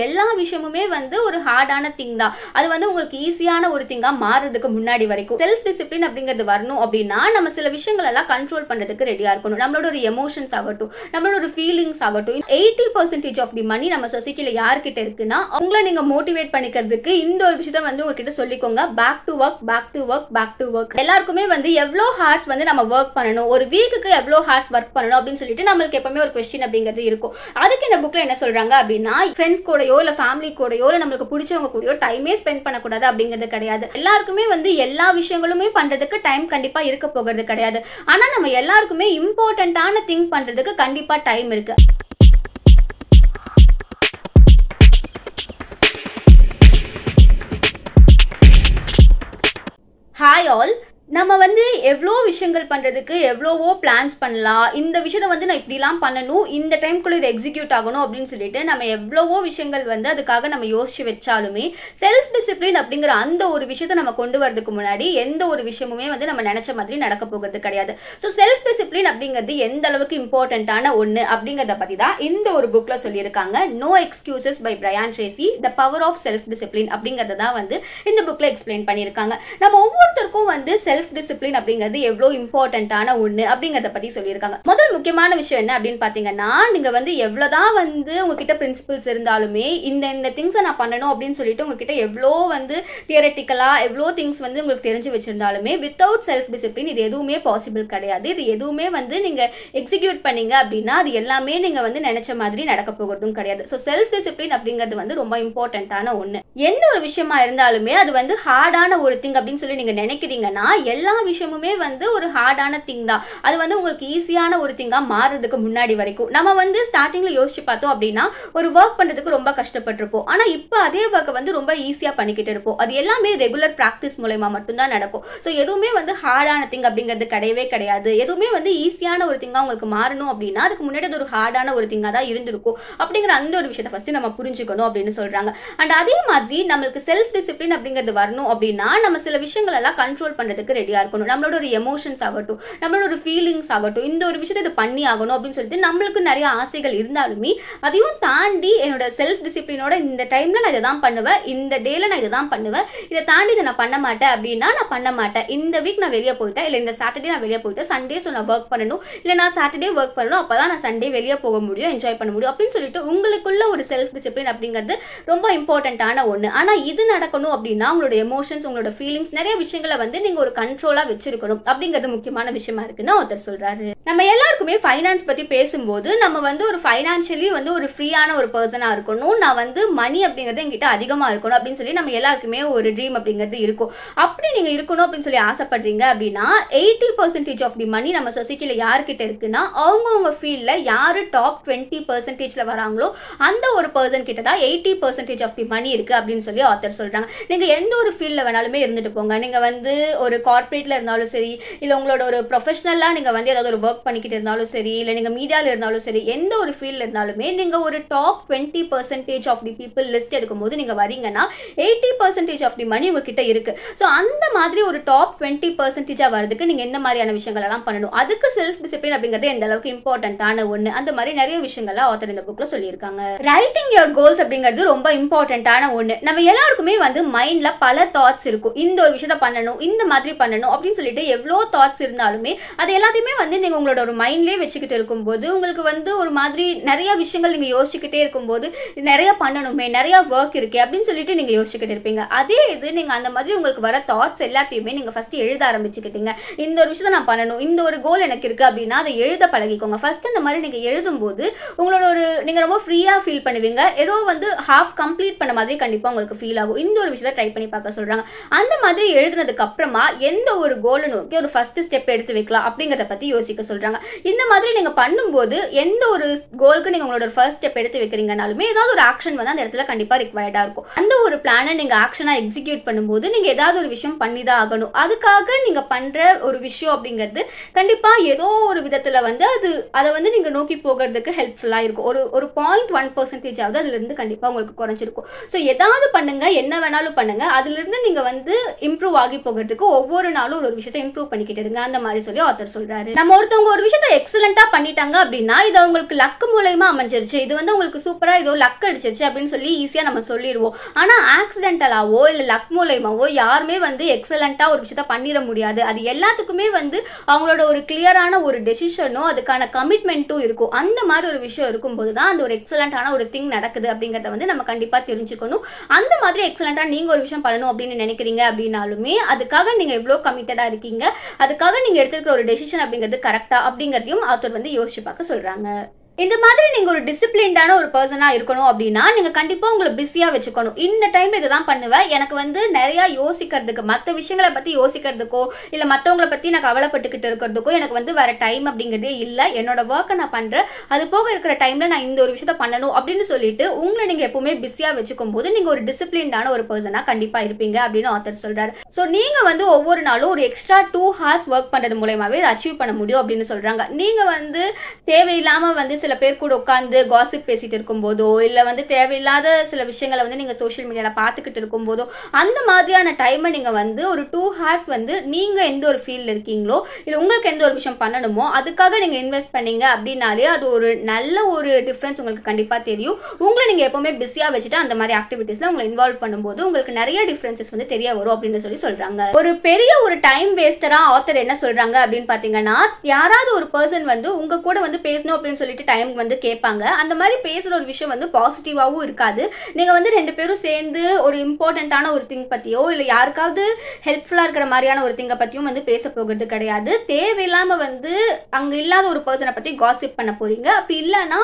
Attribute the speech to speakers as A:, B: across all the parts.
A: எல்லா விஷயமுமே வந்து ஒரு ஹார்டான திங் தான். அது வந்து உங்களுக்கு ஈஸியான ஒரு திங்கா மாறுறதுக்கு முன்னாடி வரைக்கும் செல்ஃப் டிசிப்ளின் அப்படிங்கிறது வரணும் அப்படின்னா நம்ம சில விஷயங்கள் எல்லாம் கண்ட்ரோல் பண்றதுக்கு ரெடியா இருக்கணும். நம்மளோட ஒரு எமோஷன்ஸ் ஆகட்டும், நம்மளோட ஒரு ஃபீலிங்ஸ் ஆகட்டும். 80% ஆஃப் தி மணி நம்ம சொசைட்டில யார்கிட்ட இருக்குன்னா உங்களை நீங்க மோட்டிவேட் பண்ணிக்கிறதுக்கு இந்த ஒரு விஷயத்த வந்து உங்ககிட்ட சொல்லிக்கோங்க. Back to work, back to work, back to work. எல்லாருக்குமே வந்து எவ்வளவு ஹார்ஸ் வந்து நம்ம ஒர்க் பண்ணணும், ஒரு வீக்குக்கு எவ்வளவு ஹார்ஸ் ஒர்க் பண்ணணும் அப்படின்னு சொல்லிட்டு நம்மளுக்கு எப்பவுமே ஒரு கொஸ்டின் அப்படிங்கிறது இருக்கும். அதுக்கு இந்த புக்ல என்ன சொல்றாங்க அப்படின்னா ஃப்ரெண்ட்ஸ் கூட இல்ல ஃபேமிலி கூடயோ இல்ல நம்மளுக்கு பிடிச்சவங்க கூடயோ டைமே ஸ்பெண்ட் பண்ணக்கூடாது அப்படிங்கிறது கிடையாது. எல்லாருக்குமே வந்து எல்லா விஷயங்களுமே பண்றதுக்கு டைம் கண்டிப்பா இருக்க போகிறது கிடையாது. ஆனா நம்ம எல்லாருக்குமே இம்பார்ட்டன்டான திங் பண்றதுக்கு கண்டிப்பா டைம் இருக்கு. ஹாய் ஆல், நம்ம வந்து எவ்வளோ விஷயங்கள் பண்றதுக்கு எவ்வளவோ பிளான்ஸ் பண்ணலாம். இந்த விஷயத்த வந்து நான் இப்படிலாம் பண்ணணும், இந்த டைம்குள்ள இது எக்ஸிக்யூட் ஆகணும் அப்படின்னு சொல்லிட்டு நம்ம எவ்வளவோ விஷயங்கள் வந்து அதுக்காக நம்ம யோசிச்சு வச்சாலுமே செல்ஃப் டிசிப்ளின் அப்படிங்கிற அந்த ஒரு விஷயத்த நம்ம கொண்டு வரதுக்கு முன்னாடி எந்த ஒரு விஷயமுமே வந்து நம்ம நினைச்ச மாதிரி நடக்க போகிறது கிடையாது. ஸோ செல்ஃப் டிசிப்ளின் அப்படிங்கிறது எந்த அளவுக்கு இம்பார்ட்டன்டான ஒன்று அப்படிங்கிறத பத்தி தான் இந்த ஒரு புக்ல சொல்லியிருக்காங்க. No excuses by Brian Tracy, the power of self discipline அப்படிங்கறத தான் வந்து இந்த புக்ல எக்ஸ்பிளைன் பண்ணியிருக்காங்க. நம்ம ஒவ்வொருத்தருக்கும் வந்து செல்ஃப் டிசிப்ளின் அப்படிங்கிறது எவ்வளவு இம்பார்ட்டன்டான ஒண்ணு அப்படிங்கறத பத்தி சொல்லியிருக்காங்க. முதல் முக்கியமான விஷயம் என்ன அப்படின்னு பாத்தீங்கன்னா, நீங்க வந்து எவ்வளவுதான் வந்து உங்ககிட்ட பிரின்சிபிள்ஸ் இருந்தாலுமே இந்த திங்ஸ் நான் பண்ணணும் அப்படின்னு சொல்லிட்டு உங்ககிட்ட எவ்வளோ வந்து தியரட்டிக்கலா எவ்வளோ திங்ஸ் வந்து உங்களுக்கு தெரிஞ்சு வச்சிருந்தாலுமே வித்தவுட் செல்ஃப் டிசிப்ளின் இது எதுவுமே பாசிபிள் கிடையாது. இது எதுவுமே வந்து நீங்க எக்ஸிக்யூட் பண்ணீங்க அப்படின்னா அது எல்லாமே நீங்க வந்து நினைச்ச மாதிரி நடக்க போகிறதும் கிடையாது. ஸோ செல்ஃப் டிசிப்ளின் அப்படிங்கிறது வந்து ரொம்ப இம்பார்ட்டன்டான ஒண்ணு. எந்த ஒரு விஷயமா இருந்தாலுமே அது வந்து ஹார்டான ஒரு திங் அப்படின்னு சொல்லி நீங்க நினைக்கிறீங்கன்னா எல்லா விஷயமுமே வந்து ஒரு ஹார்டான திங் தான். அது வந்து உங்களுக்கு ஈஸியான ஒரு திங்கா மாறுறதுக்கு முன்னாடி வரைக்கும் நம்ம வந்து ஸ்டார்டிங்ல யோசிச்சு பார்த்தோம் அப்படின்னா ஒரு ஒர்க் பண்றதுக்கு ரொம்ப கஷ்டப்பட்டிருப்போம். ஆனா இப்ப அதே ஒர்க்கை வந்து ரொம்ப ஈஸியா பண்ணிக்கிட்டு இருப்போம். அது எல்லாமே ரெகுலர் பிராக்டிஸ் மூலமா மட்டும்தான் நடக்கும். ஸோ எதுவுமே வந்து ஹார்டான திங் அப்படிங்கிறது கிடையவே கிடையாது. எதுவுமே வந்து ஈஸியான ஒரு திங்கா உங்களுக்கு மாறணும் அப்படின்னா அதுக்கு முன்னாடி அது ஒரு ஹார்டான ஒரு திங்கா தான் இருந்திருக்கும் அப்படிங்கிற அந்த ஒரு விஷயத்தை ஃபர்ஸ்ட் நம்ம புரிஞ்சுக்கணும் அப்படின்னு சொல்றாங்க. அண்ட் அதே மாதிரி நம்மளுக்கு செல்ஃப் டிசிப்ளின் அப்படிங்கிறது வரணும் அப்படின்னா நம்ம சில விஷயங்கள் எல்லாம் கண்ட்ரோல் பண்றதுக்கு ரெடியா இருக்கணும். நம்மளோட ஒரு எமோஷன்ஸ் ஆகட்டும், நம்மளோட ஒரு ஃபீலிங்ஸ் ஆகட்டும், இந்த ஒரு விஷயத்தை பண்ணி ஆகணும் அப்படின்னு சொல்லிட்டு நம்மளுக்கு நிறைய ஆசைகள் இருந்தாலுமே அதையும் தாண்டி என்னோட செல்ஃப் டிசிப்ளினோட இந்த டைம்ல நான் இதை தான் பண்ணுவேன், இந்த டேல நான் இதை தான் பண்ணுவேன், இதை தாண்டி இதை நான் பண்ண மாட்டேன் அப்படின்னா நான் பண்ண மாட்டேன். இந்த வீக் நான் வெளியே போயிட்டேன், இல்ல இந்த சாட்டர்டே நான் வெளியே போயிட்டேன், சண்டே நான் ஒர்க் பண்ணணும், இல்ல நான் சாட்டர்டே ஒர்க் பண்ணணும், அப்பதான் நான் சண்டே வெளியே போக முடியும், என்ஜாய் பண்ண முடியும் அப்படின்னு சொல்லிட்டு உங்களுக்குள்ள ஒரு செல்ஃப் டிசிப்ளின் அப்படிங்கிறது ரொம்ப இம்பார்ட்டன்டான ஒண்ணு. ஆனா இது நடக்கணும் அப்படின்னா உங்களோட எமோஷன்ஸ், உங்களோட ஃபீலிங்ஸ், நிறைய விஷயங்களை வந்து நீங்க ஒரு கண்ட்ரோலா வச்சிருக்கணும் அப்படிங்கிறது முக்கியமான விஷயமா இருக்குன்னு ஒருத்தர் சொல்றாரு. நம்ம எல்லாருக்குமே ஃபைனான்ஸ் பத்தி பேசும்போது நம்ம வந்து ஒரு ஃபைனான்சியலி வந்து ஒரு ஃப்ரீயான ஒரு பர்சனா இருக்கணும், நான் வந்து மணி அப்படிங்கிறது என்கிட்ட அதிகமா இருக்கணும் அப்படின்னு சொல்லி நம்ம எல்லாருக்குமே ஒரு ட்ரீம் அப்படிங்கிறது இருக்கும். அப்படி நீங்க இருக்கணும் அப்படின்னு சொல்லி ஆசைப்படுறீங்க அப்படின்னா 80% ஆஃப் தி மணி நம்ம சொசைட்டில யார்கிட்ட இருக்குன்னா அவங்கவுங்க ஃபீல்ட்ல யாரு டாப் 20%ல வராங்களோ அந்த ஒரு பர்சன் கிட்ட தான் 80% ஆஃப் தி மணி இருக்கு அப்படின்னு சொல்லி ஆத்தர் சொல்றாங்க. நீங்க எந்த ஒரு ஃபீல்ட்ல வேணாலுமே இருந்துட்டு போங்க, நீங்க வந்து ஒரு கார்பரேட்ல இருந்தாலும் சரி, இல்ல உங்களோட ஒரு ப்ரொஃபஷனலா நீங்க வந்து ஏதாவது ஒரு ஒர்க் பண்ணிக்கிட்டு இருந்தாலும் சரி, இல்ல நீங்க மீடியால இருந்தாலும் சரி, எந்த ஒரு ஃபீல்ட்ல இருந்தாலுமே நீங்க ஒரு top 20% of the people list எடுக்கும்போது நீங்க வரீங்கன்னா 80% ஆஃப் தி மணி உங்ககிட்ட இருக்கு. ஸோ அந்த மாதிரி ஒரு டாப் 20% வரதுக்கு நீங்க எந்த மாதிரியான விஷயங்கள் எல்லாம் பண்ணணும், அதுக்கு செல்ஃப் டிசிப்ளின் அப்படிங்கிறது எந்த அளவுக்கு இம்பார்ட்டன்டான ஒண்ணு. அந்த மாதிரி நிறைய விஷயங்கள் ஆத்தர் இந்த புக்ல சொல்லியிருக்காங்க. ரைட்டிங் யுவர் கோல்ஸ் அப்படிங்கிறது ரொம்ப இம்பார்ட்டன்டான ஒண்ணு. நம்ம எல்லாருக்குமே வந்து மைண்ட்ல பல தாட்ஸ் இருக்கும், இந்த ஒரு விஷயத்த பண்ணணும், இந்த மாதிரி பண்ணணும் அப்படின்னு சொல்லிட்டு எவ்வளோ தாட்ஸ் இருந்தாலுமே அது எல்லாத்தையுமே வந்து நீங்க உங்களோட ஒரு மைண்ட்லயே வச்சுக்கிட்டு இருக்கும்போது உங்களுக்கு வந்து ஒரு மாதிரி நிறைய விஷயங்கள் நீங்க யோசிச்சுக்கிட்டே இருக்கும்போது நிறைய பண்ணணுமே, நிறைய ஒர்க் இருக்கு அப்படின்னு சொல்லிட்டு நீங்க யோசிச்சுக்கிட்டு இருப்பீங்க. அதே இது நீங்க அந்த மாதிரி உங்களுக்கு வர தாட்ஸ் எல்லாத்தையுமே நீங்க ஃபர்ஸ்ட் எழுத ஆரம்பிச்சுக்கிட்டீங்க. இந்த ஒரு விஷயத்த நான் பண்ணணும், இந்த ஒரு கோல் எனக்கு இருக்கு அப்படின்னா அதை எழுத பழகிக்கோங்க. ஃபர்ஸ்ட் இந்த மாதிரி நீங்க எழுதும் போது உங்களோட ஒரு நீங்க ரொம்ப ஃப்ரீயா ஃபீல் பண்ணுவீங்க. ஏதோ வந்து ஹாஃப் கம்ப்ளீட் பண்ண மாதிரி கண்டிப்பா உங்களுக்கு ஃபீல் ஆகும். இந்த ஒரு விஷயத்த ட்ரை பண்ணி பார்க்க சொல்றாங்க. அந்த மாதிரி எழுதுனதுக்கு அப்புறமா எந்த ஒரு கோலை நோக்கி ஒரு ஃபர்ஸ்ட் ஸ்டெப் எடுத்து வைக்கலாம் அப்படிங்கறத பத்தி யோசிக்க சொல்றாங்க. இந்த மாதிரி நீங்க பண்ணும்போது எந்த ஒரு கோலுக்கு நீங்க உங்களோட ஃபர்ஸ்ட் ஸ்டெப் எடுத்து வைக்கிறீங்கனாலுமே ஏதாவது ஒரு ஆக்ஷன் வந்து அந்த இடத்துல கண்டிப்பா ரிக்வயர்டா இருக்கும். அந்த ஒரு பிளானை நீங்க ஆக்ஷனா எக்ஸிக்யூட் பண்ணும்போது நீங்க ஏதாவது ஒரு விஷயம் பண்ணிதான் ஆகணும். அதுக்காக நீங்க பண்ற ஒரு விஷயம் அப்படிங்கிறது கண்டிப்பா ஏதோ ஒரு விதத்துல வந்து அதை வந்து நீங்க நோக்கி போகிறதுக்கு ஹெல்ப்ஃபுல்லா இருக்கும். ஒரு 0.1% ஆகுது அதுல இருந்து கண்டிப்பா உங்களுக்கு குறைஞ்சிருக்கும். ஸோ ஏதாவது பண்ணுங்க, என்ன வேணாலும் பண்ணுங்க, அதுல இருந்து நீங்க வந்து இம்ப்ரூவ் ஆகி போகிறதுக்கு ஒவ்வொரு ஒவ்வொரு நாளும் ஒரு விஷயத்தை இம்ப்ரூவ் பண்ணிக்கிட்டு இருங்க அந்த மாதிரி சொல்லி ஆத்தர் சொல்றாரு. நம்ம ஒருத்தவங்க ஒரு விஷயத்தை எக்ஸலண்டா பண்ணிட்டாங்க அப்படின்னா இது அவங்களுக்கு லக் மூலமா அமைஞ்சிருச்சு, இது வந்து உங்களுக்கு சூப்பரா ஏதோ லக் அடிச்சிருச்சு அப்படின்னு சொல்லி ஈஸியா நம்ம சொல்லிடுவோம். ஆனா ஆக்சிடென்டலாவோ இல்ல லக் மூலமாவோ யாருமே வந்து எக்ஸலண்டா ஒரு விஷயத்த பண்ணிட முடியாது. அது எல்லாத்துக்குமே வந்து அவங்களோட ஒரு கிளியரான ஒரு டெசிஷனும் அதுக்கான கமிட்மெண்ட்டும் இருக்கும். அந்த மாதிரி ஒரு விஷயம் இருக்கும்போது தான் அந்த ஒரு எக்ஸலண்டான ஒரு திங் நடக்குது அப்படிங்கறத வந்து நம்ம கண்டிப்பா தெரிஞ்சுக்கணும். அந்த மாதிரி எக்ஸலண்டா நீங்க ஒரு விஷயம் பண்ணணும் அப்படின்னு நினைக்கிறீங்க அப்படின்னாலுமே அதுக்காக நீங்க எவ்வளவு கமிட்டடா இருக்கீங்க, அதுக்காக நீங்க எடுத்துக்கிற ஒரு டெசிஷன் அப்படிங்கிறது கரெக்டா அப்படிங்கறதையும் ஆத்தர் வந்து யோசிச்சு பார்க்க சொல்றாங்க. இந்த மாதிரி நீங்க ஒரு டிசிப்ளின்டான ஒரு பர்சனா இருக்கணும் அப்படின்னா நீங்க கண்டிப்பா உங்களை பிஸியா வச்சுக்கணும். இந்த டைம்ல இதுதான் பண்ணுவேன், எனக்கு வந்து நிறைய யோசிக்கிறதுக்கு மற்ற விஷயங்களை பத்தி யோசிக்கிறதுக்கோ இல்ல மற்றவங்களை பத்தி நான் கவலைப்பட்டுக்கிட்டு இருக்கிறதுக்கோ எனக்கு வந்து வேற டைம் அப்படிங்கிறதே இல்ல, என்னோட ஒர்க்கை நான் பண்றேன், அது போக இருக்கிற டைம்ல நான் இந்த ஒரு விஷயத்த பண்ணணும் அப்படின்னு சொல்லிட்டு உங்களை நீங்க எப்பவுமே பிஸியா வச்சுக்கும் போது நீங்க ஒரு டிசிப்ளின்டான ஒரு பர்சனா கண்டிப்பா இருப்பீங்க அப்படின்னு ஆத்தர் சொல்றாரு. சோ நீங்க வந்து ஒவ்வொரு நாளும் ஒரு எக்ஸ்ட்ரா 2 hours ஒர்க் பண்றது மூலமாவே அச்சீவ் பண்ண முடியும் அப்படின்னு சொல்றாங்க. நீங்க வந்து தேவையில்லாம வந்து சில பேர் கூட உட்கார்ந்து காசிப் பேசிட்டு இருக்கும் போதோ இல்ல வந்து தேவையில்லாத சில விஷயங்களை வந்து நீங்க சோஷியல் மீடியால பாத்துக்கிட்டு இருக்கும் போதோ அந்த மாதிரியான டைமை நீங்க வந்து ஒரு 2 hours வந்து நீங்க எந்த ஒரு ஃபீல்ட்ல இருக்கீங்களோ இல்ல உங்களுக்கு எந்த ஒரு விஷயம் பண்ணணுமோ அதுக்காக நீங்க இன்வெஸ்ட் பண்ணீங்க அப்படின்னாலே அது ஒரு நல்ல ஒரு டிஃபரன்ஸ் உங்களுக்கு கண்டிப்பா தெரியும். உங்களை நீங்க எப்பவுமே பிஸியா வச்சுட்டு அந்த மாதிரி ஆக்டிவிட்டிஸ்ல உங்களை இன்வால்வ் பண்ணும்போது உங்களுக்கு நிறைய டிஃபரன்சஸ் வந்து தெரிய வரும் அப்படின்னு சொல்லி சொல்றாங்க. ஒரு பெரிய ஒரு டைம் வேஸ்டரா ஆத்தர் என்ன சொல்றாங்க அப்படின்னு பாத்தீங்கன்னா யாராவது ஒரு பர்சன் வந்து உங்க கூட வந்து பேசணும் அப்படின்னு சொல்லிட்டு டைம் வந்து கேட்பாங்க. அந்த மாதிரி பேசுற ஒரு விஷயம் வந்து பாசிட்டிவாவும் இருக்காது. நீங்க வந்து ரெண்டு பேரும் சேர்ந்து ஒரு இம்பார்ட்டன்டான ஒரு திங் பத்தியோ இல்ல யாருக்காவது ஹெல்ப்ஃபுல்லா இருக்கிற மாதிரியான ஒரு திங்க பத்தியும் வந்து பேச போகிறது கிடையாது. தேவையில்லாம வந்து அங்க இல்லாத ஒரு பர்சனை பத்தி காசிப் பண்ண போறீங்க. அப்படி இல்லைன்னா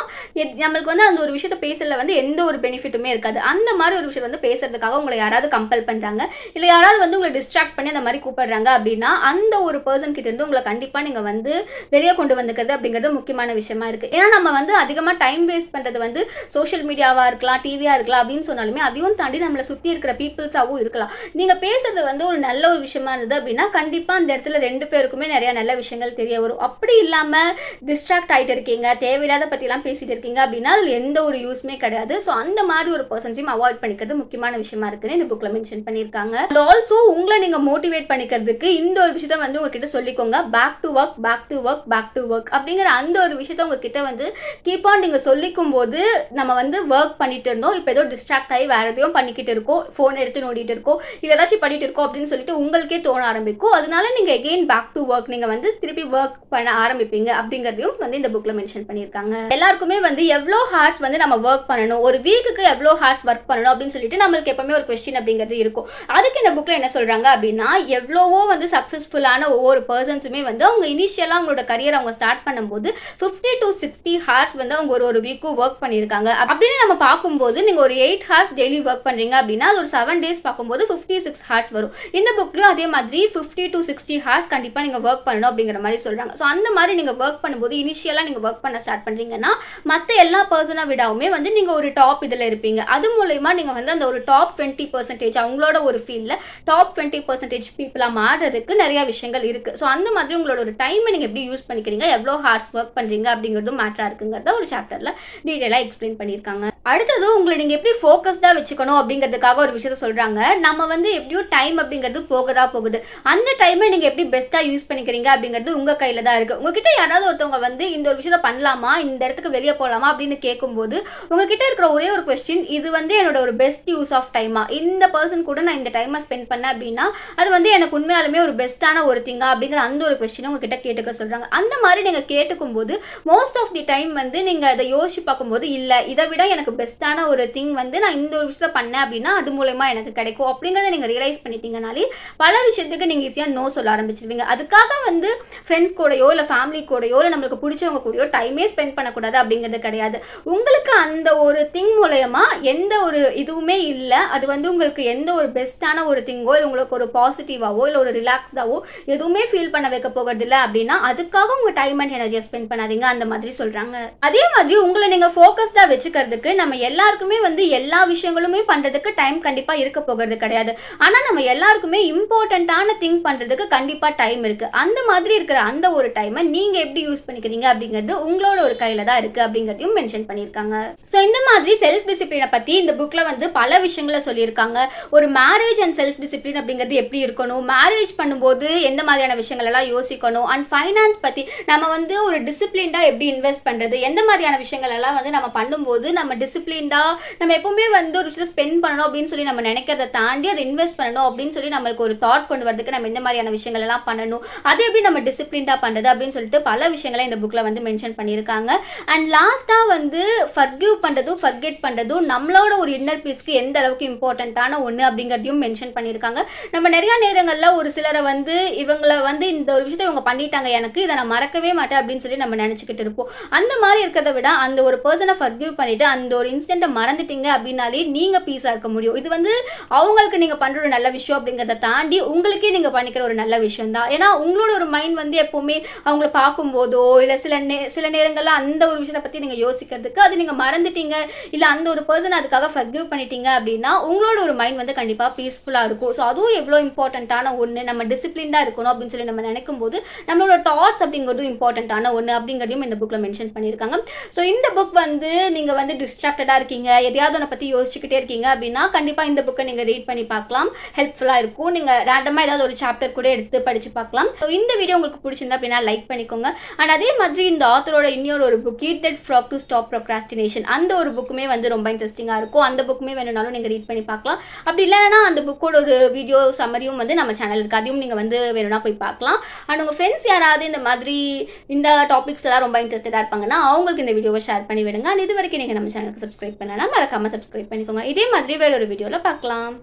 A: நம்மளுக்கு வந்து அந்த ஒரு விஷயத்த பேசல வந்து எந்த ஒரு பெனிஃபிட்டுமே இருக்காது. அந்த மாதிரி ஒரு விஷயம் வந்து பேசுறதுக்காக உங்களை யாராவது கம்பல் பண்றாங்க இல்ல யாராவது வந்து உங்களை டிஸ்ட்ராக்ட் பண்ணி அந்த மாதிரி கூப்பிடுறாங்க அப்படின்னா அந்த ஒரு பர்சன் கிட்ட இருந்து உங்களை கண்டிப்பா நீங்க வந்து வெளியே கொண்டு வந்துக்கிறது அப்படிங்கிறது முக்கியமான விஷயமா இருக்கு. ஏன்னா நம்ம வந்து அதிகமா டைம் வேஸ்ட் பண்றது வந்து சோஷியல் மீடியாவா இருக்கலாம், டிவியா இருக்கலாம் அப்படின்னு சொன்னாலுமே அதையும் தாண்டி நம்மளை சுத்தி இருக்கிற பீப்புள்ஸாவும் இருக்கலாம். நீங்க பேசுறது வந்து ஒரு நல்ல ஒரு விஷயமா இருந்தது அப்படின்னா கண்டிப்பா அந்த இடத்துல ரெண்டு பேருக்குமே நிறைய நல்ல விஷயங்கள் தெரிய வரும். அப்படி இல்லாம டிஸ்ட்ராக்ட் ஆயிட்டு இருக்கீங்க, தேவையில்லாத பத்தி எல்லாம் பேசிட்டு இருக்கீங்க அப்படின்னா அதுல எந்த ஒரு யூஸ்மே கிடையாது. சோ அந்த மாதிரி ஒரு பர்சன்ஸையும் அவாய்ட் பண்ணிக்கிறது முக்கியமான விஷயமா இருக்குன்னு இந்த புக்ல மென்ஷன் பண்ணிருக்காங்க. அண்ட் ஆல்சோ உங்களை நீங்க மோட்டிவேட் பண்ணிக்கிறதுக்கு இந்த ஒரு விஷயத்த வந்து உங்ககிட்ட சொல்லிக்கோங்க. Back to work, back to work, back to work அப்படிங்கிற அந்த ஒரு விஷயத்த உங்ககிட்ட வந்து கீப் ஆன் நீங்க சொல்லிக்கும் போது நம்ம வந்து ஒர்க் பண்ணிட்டு இருந்தோம், இப்ப ஏதோ டிஸ்ட்ராக்ட் ஆகி வேற எதையும் பண்ணிக்கிட்டு இருக்கோம், போன் எடுத்து நோண்டிட்டு இருக்கோம், இல்ல ஏதாச்சும் பண்ணிட்டு இருக்கோம் அப்படின்னு சொல்லிட்டு உங்களுக்கே தோண ஆரம்பிக்கும். அதனால நீங்க அகைன் பேக் டு ஒர்க் நீங்க வந்து திருப்பி ஒர்க் பண்ண ஆரம்பிப்பீங்க அப்படிங்கறதையும் வந்து இந்த புக்ல மென்ஷன் பண்ணிருக்காங்க. எல்லாருக்குமே வந்து எவ்வளவு ஹார்ஸ் வந்து நம்ம ஒர்க் பண்ணணும், ஒரு வீக்குக்கு எவ்வளவு ஹார்ஸ் ஒர்க் பண்ணணும் அப்படின்னு சொல்லிட்டு நம்மளுக்கு எப்பவுமே ஒரு கொஸ்டின் அப்படிங்கிறது இருக்கும். அதுக்கு இந்த புக்ல என்ன சொல்றாங்க அப்படின்னா எவ்வளவோ வந்து சக்சஸ்ஃபுல்லான ஒவ்வொரு பர்சன்ஸுமே வந்து அவங்க இனிஷியலா அவங்களோட கரியர் அவங்க ஸ்டார்ட் பண்ணும்போது 50 to 60 ஹார்ஸ் வந்து அவங்க ஒரு வீக்கும் ஒர்க் பண்ணிருக்காங்க. அப்படின்னு நம்ம பார்க்கும்போது நீங்க ஒரு 8 ஹார்ஸ் டெய்லி ஒர்க் பண்றீங்க அப்படின்னா அது ஒரு 7 டேஸ் பார்க்கும்போது 56 ஹார்ஸ் வரும். இந்த புக்லயும் அதே மாதிரி 50 to 60 ஹார்ஸ் கண்டிப்பா நீங்க ஒர்க் பண்ணணும் அப்படிங்கிற மாதிரி சொல்றாங்க. சோ அந்த மாதிரி நீங்க ஒர்க் பண்ணும்போது இனிஷியலா நீங்க ஒர்க் பண்ண ஸ்டார்ட் பண்றீங்கன்னா மத்த எல்லா பர்சனை விடாவுமே வந்து நீங்க ஒரு டாப் இதுல இருப்பீங்க. அது மூலமா நீங்க வந்து அந்த ஒரு டாப் 20% அவங்களோட ஒரு ஃபீல்ட்ல டாப் 20% பீப்புளா மாறுறதுக்கு நிறைய விஷயங்கள் இருக்கு. சோ அந்த மாதிரி உங்களோட ஒரு டைமை நீங்க எப்படி யூஸ் பண்ணிக்கிறீங்க, எவ்வளவு ஹார்ஸ் ஒர்க் பண்றீங்க அப்படிங்கிறதும் மேட்டரா இருக்குங்கிறத ஒரு சாப்டர்ல டீடைலா எக்ஸ்பிளைன் பண்ணிருக்காங்க. அடுத்தது உங்களை நீங்க எப்படி ஃபோக்கஸ்டா வச்சுக்கணும் அப்படிங்கிறதுக்காக ஒரு விஷயத்த சொல்றாங்க. நம்ம வந்து எப்படியும் டைம் அப்படிங்கிறது போகதா போகுது, அந்த டைமை நீங்க எப்படி பெஸ்டா யூஸ் பண்ணிக்கிறீங்க அப்படிங்கிறது உங்க கையில தான் இருக்கு. உங்ககிட்ட யாராவது ஒருத்தவங்க வந்து இந்த ஒரு விஷயத்த பண்ணலாமா, இந்த இடத்துக்கு வெளியே போலாமா அப்படின்னு கேட்கும்போது உங்ககிட்ட இருக்கிற ஒரே ஒரு கொஸ்டின், இது வந்து என்னோட ஒரு பெஸ்ட் யூஸ் ஆஃப் டைமா, இந்த பர்சன் கூட நான் இந்த டைமை ஸ்பெண்ட் பண்ணேன் அப்படின்னா அது வந்து எனக்கு உண்மையாலுமே ஒரு பெஸ்டான ஒரு திங்கா அப்படிங்கிற அந்த ஒரு கொஸ்டின் உங்ககிட்ட கேட்டுக்க சொல்றாங்க. அந்த மாதிரி நீங்க கேட்டுக்கும் போது மோஸ்ட் ஆஃப் தி டைம் வந்து நீங்க அதை யோசிச்சு பார்க்கும்போது இல்ல இதை விட எனக்கு பெஸ்டான ஒரு திங் வந்து நான் இந்த ஒரு விஷயத்த பண்ணேன் அப்படின்னா அது மூலமா எனக்கு கிடைக்கும் அப்படிங்கறத நீங்க ரியலைஸ் பண்ணிட்டீங்கனாலே பல விஷயத்துக்கு நீங்க ஈஸியா நோ சொல்ல ஆரம்பிச்சிருவீங்க. அதுக்காக வந்து ஃப்ரெண்ட்ஸ் கூடயோ இல்ல ஃபேமிலி கூடயோ இல்ல நம்மளுக்கு பிடிச்சவங்க கூடயோ டைமே ஸ்பெண்ட் பண்ணக்கூடாது அப்படிங்கிறது கிடையாது. உங்களுக்கு அந்த ஒரு திங் மூலமா எந்த ஒரு இதுவுமே இல்ல, அது வந்து உங்களுக்கு எந்த ஒரு பெஸ்டான ஒரு திங்கோ இல்ல உங்களுக்கு ஒரு பாசிட்டிவாவோ இல்ல ஒரு ரிலாக்ஸ்டாவோ எதுவுமே ஃபீல் பண்ண வைக்க போகிறது இல்ல அப்படின்னா அதுக்காக உங்க டைம் அண்ட் எனர்ஜியை ஸ்பெண்ட் பண்ணாதீங்க அந்த மாதிரி சொல்றாங்க. பண்றாங்க. அதே மாதிரி உங்களை நீங்க ஃபோக்கஸ்டா வச்சுக்கிறதுக்கு நம்ம எல்லாருக்குமே வந்து எல்லா விஷயங்களுமே பண்றதுக்கு டைம் கண்டிப்பா இருக்க போகிறது கிடையாது. ஆனா நம்ம எல்லாருக்குமே இம்பார்ட்டன்டான திங்க் பண்றதுக்கு கண்டிப்பா டைம் இருக்கு. அந்த மாதிரி இருக்கிற அந்த ஒரு டைமை நீங்க எப்படி யூஸ் பண்ணிக்கிறீங்க அப்படிங்கிறது உங்களோட ஒரு கையில தான் இருக்கு அப்படிங்கறதையும் மென்ஷன் பண்ணிருக்காங்க. சோ இந்த மாதிரி செல்ஃப் டிசிப்ளினை பத்தி இந்த புக்ல வந்து பல விஷயங்களை சொல்லியிருக்காங்க. ஒரு மேரேஜ் அண்ட் செல்ஃப் டிசிப்ளின் அப்படிங்கிறது எப்படி இருக்கணும், மேரேஜ் பண்ணும்போது எந்த மாதிரியான விஷயங்கள் எல்லாம் யோசிக்கணும், அண்ட் ஃபைனான்ஸ் பத்தி நம்ம வந்து ஒரு டிசிப்ளின்டா எப்படி இன்வெஸ்ட் பண்றது, எந்த மாதிரியான விஷயங்கள் எல்லாம் வந்து நம்ம பண்ணும்போது நம்ம டிசிப்ளின்டா நம்ம எப்பவுமே வந்து ஒரு விஷயத்தை ஸ்பெண்ட் பண்ணணும் அப்படின்னு சொல்லி நம்ம நினைக்கிறத தாண்டி அதை இன்வெஸ்ட் பண்ணணும் அப்படின்னு சொல்லி நம்மளுக்கு ஒரு தாட் கொண்டு வரதுக்கு நம்ம எந்த மாதிரியான விஷயங்கள் எல்லாம் பண்ணணும், அதை எப்படி நம்ம டிசிப்ளின்டா பண்றது அப்படின்னு சொல்லிட்டு பல விஷயங்களை இந்த புக்ல வந்து மென்ஷன் பண்ணியிருக்காங்க. அண்ட் லாஸ்டா வந்து ஃபர்கிவ் பண்றதும் ஃபர்கெட் பண்றதும் நம்மளோட ஒரு இன்னர் பீஸ்க்கு எந்த அளவுக்கு இம்பார்ட்டன்டான ஒண்ணு அப்படிங்கறதையும் மென்ஷன் பண்ணியிருக்காங்க. நம்ம நிறைய நேரங்கள்ல ஒரு சிலரை வந்து இவங்களை வந்து இந்த ஒரு விஷயத்தை இவங்க பண்ணிட்டாங்க, எனக்கு இதை நான் மறக்கவே மாட்டேன் அப்படின்னு சொல்லி நம்ம நினைச்சுக்கிட்டு இருப்போம். அந்த மாதிரி இருக்கிறத விட அந்த ஒரு பர்சனை ஃபர்கிவ் பண்ணிட்டு அந்த ஒரு இன்சிடென்ட்டை மறந்துட்டீங்க அப்படின்னாலே நீங்க பீஸா இருக்க முடியும். இது வந்து அவங்களுக்கு நீங்க பண்ற ஒரு நல்ல விஷயம் அப்படிங்கறத தாண்டி உங்களுக்கே நீங்க பண்ணிக்கிற ஒரு நல்ல விஷயம் தான். ஏன்னா உங்களோட ஒரு மைண்ட் வந்து எப்பவுமே அவங்கள பார்க்கும் போதோ இல்ல சில நேரங்கள்ல அந்த ஒரு விஷயத்தை பத்தி நீங்க யோசிக்கிறதுக்கு அது நீங்க மறந்துட்டீங்க இல்ல அந்த ஒரு பர்சன் அதுக்காக ஃபர்கிவ் பண்ணிட்டீங்க அப்படின்னா உங்களோட ஒரு மைண்ட் வந்து கண்டிப்பா பீஸ்ஃபுல்லா இருக்கும். ஸோ அதுவும் எவ்வளவு இம்பார்ட்டன்டான ஒண்ணு, நம்ம டிசிப்ளின்டா இருக்கணும் அப்படின்னு சொல்லி நம்ம நினைக்கும் போது நம்மளோட தாட்ஸ் அப்படிங்கிறது இம்பார்ட்டன்டான ஒண்ணு அப்படிங்கிறதையும் இந்த புக்ல மென்ஷன் பண்ணியிருக்காங்க. ஸோ இந்த புக் வந்து நீங்க வந்து டிஸ்ட்ராக்டடா இருக்கீங்க, எதையாவது ஒன்றை பத்தி யோசிச்சுக்கிட்டே இருக்கீங்க அப்படின்னா கண்டிப்பா இந்த புக்கை நீங்க ரீட் பண்ணி பார்க்கலாம், ஹெல்ப்ஃபுல்லா இருக்கும். நீங்க ரேண்டமா ஏதாவது ஒரு சாப்டர் கூட எடுத்து படிச்சு பார்க்கலாம். ஸோ இந்த வீடியோ உங்களுக்கு பிடிச்சிருந்தா அப்படின்னா லைக் பண்ணிக்கோங்க. அண்ட் அதே மாதிரி இந்த ஆத்தரோட இன்னொரு ஒரு book eat that frock to stop procrastination, அந்த ஒரு புக்குமே வந்து ரொம்ப இன்ட்ரெஸ்டிங்கா இருக்கும். அந்த புக்குமே வேணும்னாலும் நீங்க ரீட் பண்ணி பார்க்கலாம். அப்படி இல்லைன்னா அந்த புக்கோட ஒரு வீடியோ சம்மரியும் வந்து நம்ம சேனல் இருக்கு, அதையும் நீங்க வந்து வேணும்னா போய் பார்க்கலாம். அண்ட் உங்க ஃப்ரெண்ட்ஸ் யாராவது இந்த மாதிரி இந்த டாபிக்ஸ் எல்லாம் ரொம்ப இன்ட்ரெஸ்டடா இருப்பாங்கன்னா அவங்களுக்கு இந்த வீடியோவை ஷேர் பண்ணி விடுங்க. அண்ட் இது வரைக்கும் நீங்க நம்ம சேனலுக்கு சப்ஸ்கிரைப் பண்ணனா மறக்காம சப்ஸ்கிரைப் பண்ணிக்கோங்க. இதே மாதிரி வேற ஒரு வீடியோல பார்க்கலாம்.